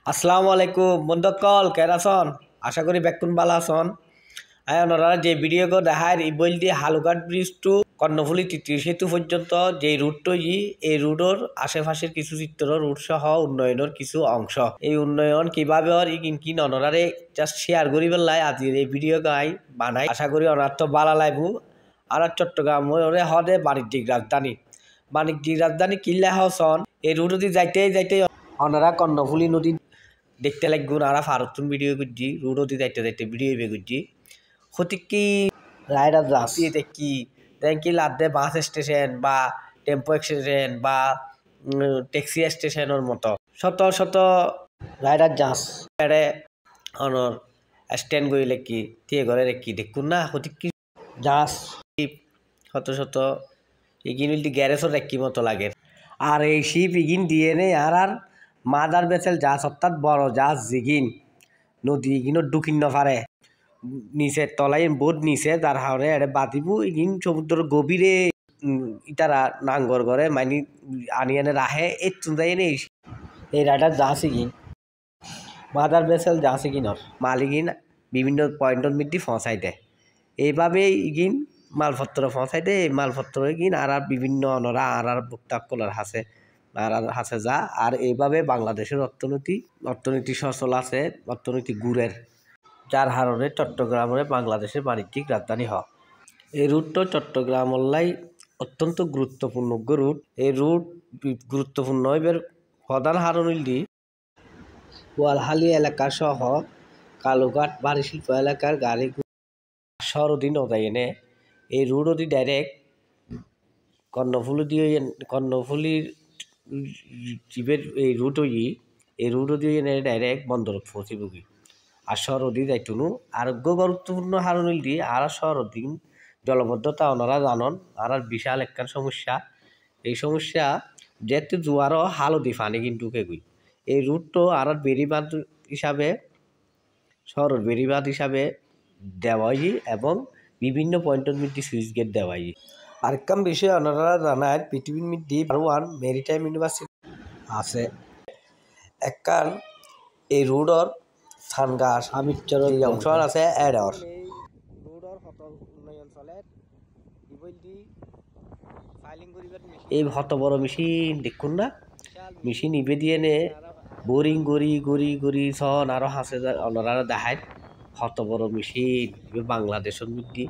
আসসালামু আলাইকুম বন্ধুসকল কেরাসন আশা করি বেকুন বালা আছন ওনারা যে ভিডিও দেখায় ইবল দিয়ে হালুঘাট ব্রিজ টু কর্ণফুলি তৃতীয় সেতু পর্যন্ত যে রুটটো এই রুটর আশেপাশের কিছু চিত্র রুট সহ উন্নয়নের কিছু অংশ এই উন্নয়ন কিভাবে কিন অনরারে জাস্ট শেয়ার করি পেলাই আজির এই ভিডিও গাই বানাই আশা করি অনার তো বালা লাগবো আর চট্টগ্রাম হদে বাণিজ্যিক রাজধানী কিল্লা হসন এই রুট দিয়ে যাইতে অনারা কর্ণফুলি নদী দেখতে লাগবে আর ফারতুন ভিডিও করছি রুডও দিয়ে যাইতে ভিডিও করছি হতে কি রাইডার যাচ্ছি দেখি দেখি লাদে বাস স্টেশন বা টেম্পো স্টেশন বা ট্যাক্সি স্টেশনের মতো শত শত রাইডার যাস এড়ে অনর স্ট্যান্ড গই লেখি দিয়ে ঘরে রেখি দেখুন না হতে কি যাস শত শত এগিন গ্যারেজও রেখি মতো লাগে আর এই শিপ ইগিন দিয়ে নেই আর মাদার বেসেল জাহাজ অর্থাৎ বড় জাহাজ জিগিন নদী ইগিন ঢুকিন নপারে নিচে তলাই বোট নিচে তার হাওড়ে এড়ে বাতিবু ইগিন সমুদ্র গভীরে ইতারা নাঙ্গর করে মানি আনি এনে রাহে এই চুন্দাই নেই এই রাইডার জাহাজ ইগিন মাদার বেসেল জাহাজ ইগিনর মালিগিন বিভিন্ন পয়েন্টর মধ্যে পৌঁছাই দেয় এইভাবে ইগিন মালপত্র পৌঁছাই দেয় এই মালপত্র ইগিন আর বিভিন্ন অনরা আর ভোক্তাকলার হাসে হাসে যা আর এইভাবে বাংলাদেশের অর্থনীতি সচল আছে অর্থনীতি গুড়ের যার হারণে চট্টগ্রামের বাংলাদেশের বাণিজ্যিক রাজধানী হয় এই রুটটা চট্টগ্রাম লাই অত্যন্ত গুরুত্বপূর্ণ রুট এই রুট গুরুত্বপূর্ণ এবার প্রধান হারণিল দি গোয়ালহালি এলাকা সহ কালুঘাট বাড়ি শিল্প এলাকার গাড়ি সরদি নদাই এনে এই রুট অতি ডাইরেক্ট কর্ণফুলির জীবের এই রুট এই রুট দিয়ে ডাইরেক্ট বন্দর পৌঁছিবগি আর শহরদি যাইতুনু আর গুরুত্বপূর্ণ হারণিল দিয়ে আর শহরদি জলবদ্ধতা ওনারা জানন আর বিশাল একখান সমস্যা এই সমস্যা যেতে জোয়ারও হালদি ফানি কিন্তু কেগুই এই রুটটো আর বেড়িবাঁধ হিসাবে শহরের বেড়িবাঁধ হিসাবে দেওয়াই এবং বিভিন্ন পয়েন্টের মধ্যে সুইচ গেট দেওয়াই আরেকম বিষয়ে ওনারা জানায় পৃথিবীর মধ্যে ওয়ান মেরিটাইম ইউনিভার্সিটি আছে একখান এই রোডর সানগার সামিচর অংশ আছে এডর এই হত বড় মেশিন দেখুন না মেশিন ইবে দিয়ে নে বোরিং গড়ি সন আরো হাসে ওনারা দেখায় হত বড় মেশিন বাংলাদেশের মধ্যে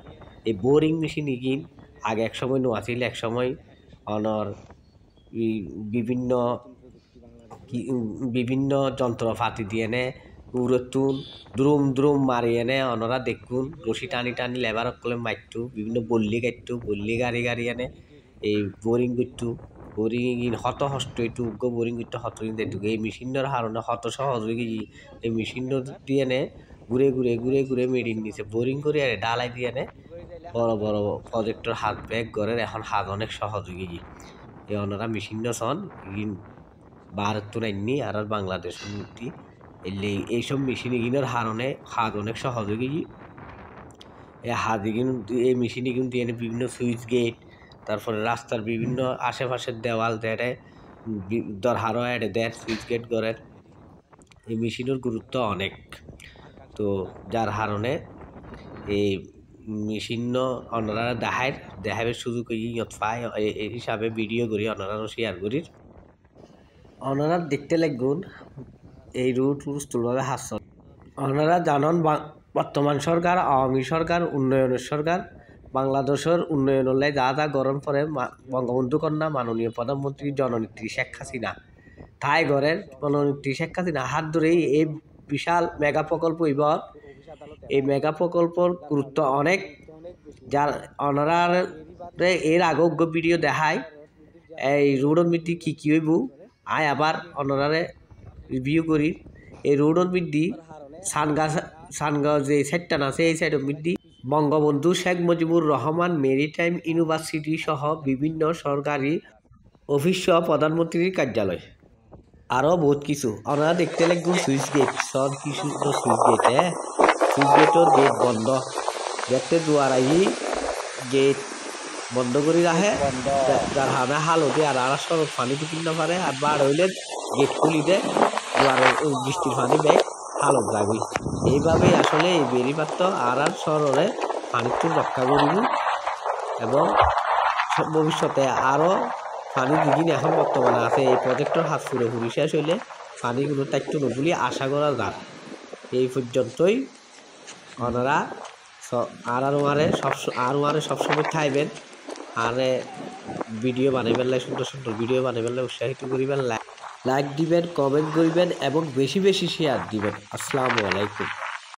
এই বোরিং মেশিন ইগিন আগে এক সময় নোয়াছিল এক সময় অনর বিভিন্ন যন্ত্রপাতি দিয়ে নে উড়তুন দ্রুম মারি এনে অনরা দেখুন রশি টানি লেবার কলে মারতু বিভিন্ন বল্লি গাড়ি এনে এই বোরিং করতু বোরিং হত হস্ত এইটু বোরিং করতে হত দেখতু এই মেশিনের হারণে হত সহজ হয়ে গেছি এই মেশিন দিয়ে নে ঘুরে মেডিন নিচে বোরিং করে আরে ডালাই দিয়ে নে বড় প্রজেক্টর হাত ব্যাগ করে এখন হাত অনেক সহজ হয়ে গেছি এই ওনারা মেশিন সন ভারত তো নাইনি আর বাংলাদেশের মধ্যে এইসব মেশিন এগিনের হারণে হাত অনেক সহজ হয়ে গেছি এই মেশিন এগিন দিয়ে বিভিন্ন সুইচ গেট তারপরে রাস্তার বিভিন্ন আশেপাশের দেওয়াল দেয় হারও এড়ে দেয় সুইচ গেট করে এই মেশিনের গুরুত্ব অনেক তো যার হারণে এই মেশিন ওনারা দেখাবের সুযোগ ইয়ত পায় এই হিসাবে ভিডিও করি ওনারা শেয়ার করি ওনারা দেখতে লাগুন এই রুট স্থূলভাবে হাস্য ওনারা জানন বর্তমান সরকার আওয়ামী সরকার উন্নয়নের সরকার বাংলাদেশের উন্নয়নের যা গরম পরে বঙ্গবন্ধু কন্যা মাননীয় প্রধানমন্ত্রী জননেত্রী শেখ হাসিনা তাই ঘরের জননেত্রী শেখ হাসিনা হাত ধরেই এই বিশাল মেগা প্রকল্প এবার এই মেগা প্রকল্পর গুরুত্ব অনেক যার ওনারা এর আগে ভিডিও দেখায় এই রোডের মধ্যে কি হইব আয় আবার ওনারে রিভিউ করি এই রোডের মধ্যে সানগাঁ যে সাইডটা আছে এই সাইডের মধ্যে বঙ্গবন্ধু শেখ মুজিবুর রহমান মেরিটাইম ইউনিভার্সিটি সহ বিভিন্ন সরকারি অফিস সহ প্রধানমন্ত্রীর কার্যালয় আরও বহুত কিছু ওনারা দেখতে লাগবে সুইচ গেট সব কিছু সুইচ গেট সুইচ গেটর গেট বন্ধ দেখতে জোয়ার আহি গেট বন্ধ করে রাখে যার হানা হালতে আর সড়ক পানি ঢুকিন না পারে আর বার হইলে গেট খুলি দেয় বৃষ্টির পানি ব্যাগ হালত যাবি এইভাবেই আসলে এই বেড়িপাত্র আর শহরে পানির রক্ষা করিব এবং ভবিষ্যতে আরও পানি যিখিনি এখন বর্তমানে আছে এই প্রজেক্টর হাত পুরোপুরি শেষ হইলে পানিগুলো একটু নবুলি আশা করা যায় এই পর্যন্তই ওনারা আর সবসময় খাইবেন আর ভিডিও বানাইবেন সুন্দর সুন্দর ভিডিও বানাইবেন উৎসাহিত করিবেন লাইক দিবেন কমেন্ট করিবেন এবং বেশি বেশি শেয়ার দিবেন আসসালামু আলাইকুম।